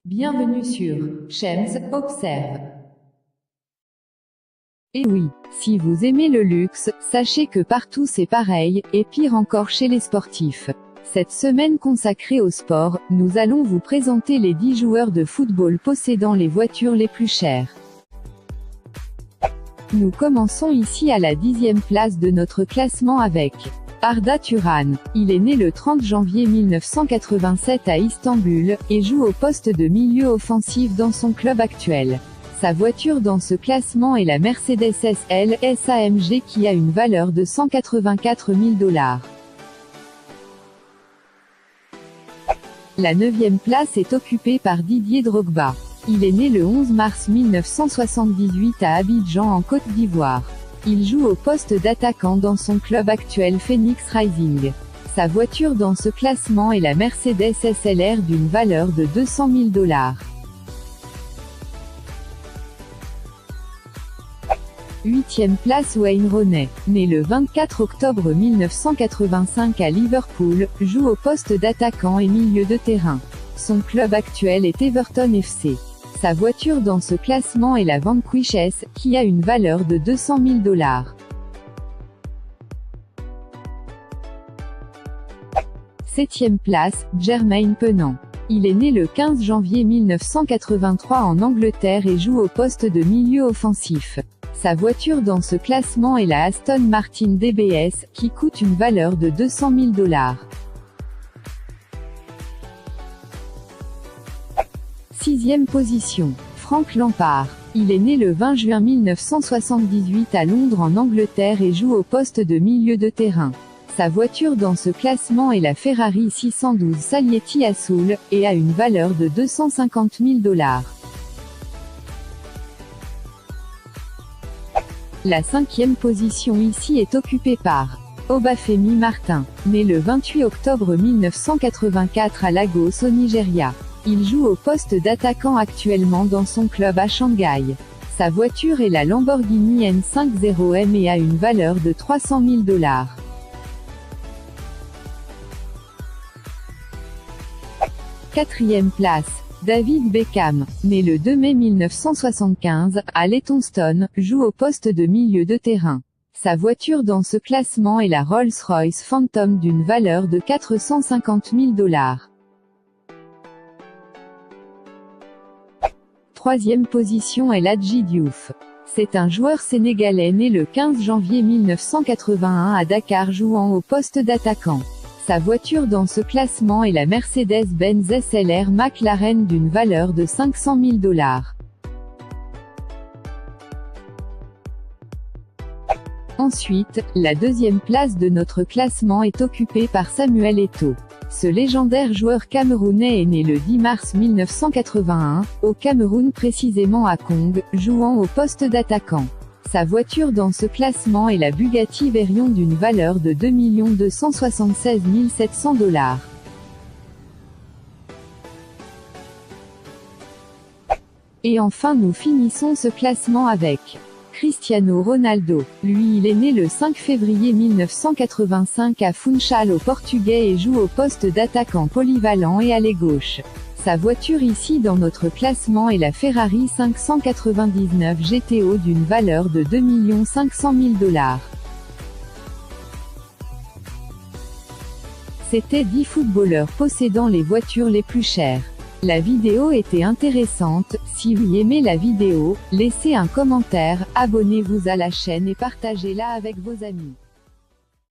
Bienvenue sur Shems Observe. Et oui, si vous aimez le luxe, sachez que partout c'est pareil, et pire encore chez les sportifs. Cette semaine consacrée au sport, nous allons vous présenter les 10 joueurs de football possédant les voitures les plus chères. Nous commençons ici à la 10e place de notre classement avec Arda Turan. Il est né le 30 janvier 1987 à Istanbul, et joue au poste de milieu offensif dans son club actuel. Sa voiture dans ce classement est la Mercedes SL-S AMG qui a une valeur de 184 000 $. La 9e place est occupée par Didier Drogba. Il est né le 11 mars 1978 à Abidjan en Côte d'Ivoire. Il joue au poste d'attaquant dans son club actuel Phoenix Rising. Sa voiture dans ce classement est la Mercedes SLR d'une valeur de 200 000 $. 8e place Wayne Rooney. Né le 24 octobre 1985 à Liverpool, joue au poste d'attaquant et milieu de terrain. Son club actuel est Everton FC. Sa voiture dans ce classement est la Vanquish S, qui a une valeur de 200 000 $. 7e place, Jermaine Pennant. Il est né le 15 janvier 1983 en Angleterre et joue au poste de milieu offensif. Sa voiture dans ce classement est la Aston Martin DBS, qui coûte une valeur de 200 000 $. 6e position, Frank Lampard. Il est né le 20 juin 1978 à Londres en Angleterre et joue au poste de milieu de terrain. Sa voiture dans ce classement est la Ferrari 612 Salieti Azul, et a une valeur de 250 000 $. La 5e position ici est occupée par Obafemi Martin. Né le 28 octobre 1984 à Lagos au Nigeria. Il joue au poste d'attaquant actuellement dans son club à Shanghai. Sa voiture est la Lamborghini N50M et a une valeur de 300 000 $. 4e place, David Beckham. Né le 2 mai 1975, à Leytonstone, joue au poste de milieu de terrain. Sa voiture dans ce classement est la Rolls-Royce Phantom d'une valeur de 450 000 $. 3e position est Ladji Diouf. C'est un joueur sénégalais né le 15 janvier 1981 à Dakar jouant au poste d'attaquant. Sa voiture dans ce classement est la Mercedes-Benz SLR McLaren d'une valeur de 500 000 $. Ensuite, la 2e place de notre classement est occupée par Samuel Eto'o. Ce légendaire joueur camerounais est né le 10 mars 1981, au Cameroun précisément à Kong, jouant au poste d'attaquant. Sa voiture dans ce classement est la Bugatti Veyron d'une valeur de 2 276 700 $. Et enfin nous finissons ce classement avec Cristiano Ronaldo. Lui il est né le 5 février 1985 à Funchal au Portugais et joue au poste d'attaquant polyvalent et aile gauche. Sa voiture ici dans notre classement est la Ferrari 599 GTO d'une valeur de 2 500 000 $. C'était 10 footballeurs possédant les voitures les plus chères. La vidéo était intéressante. Si vous aimez la vidéo, laissez un commentaire, abonnez-vous à la chaîne et partagez-la avec vos amis.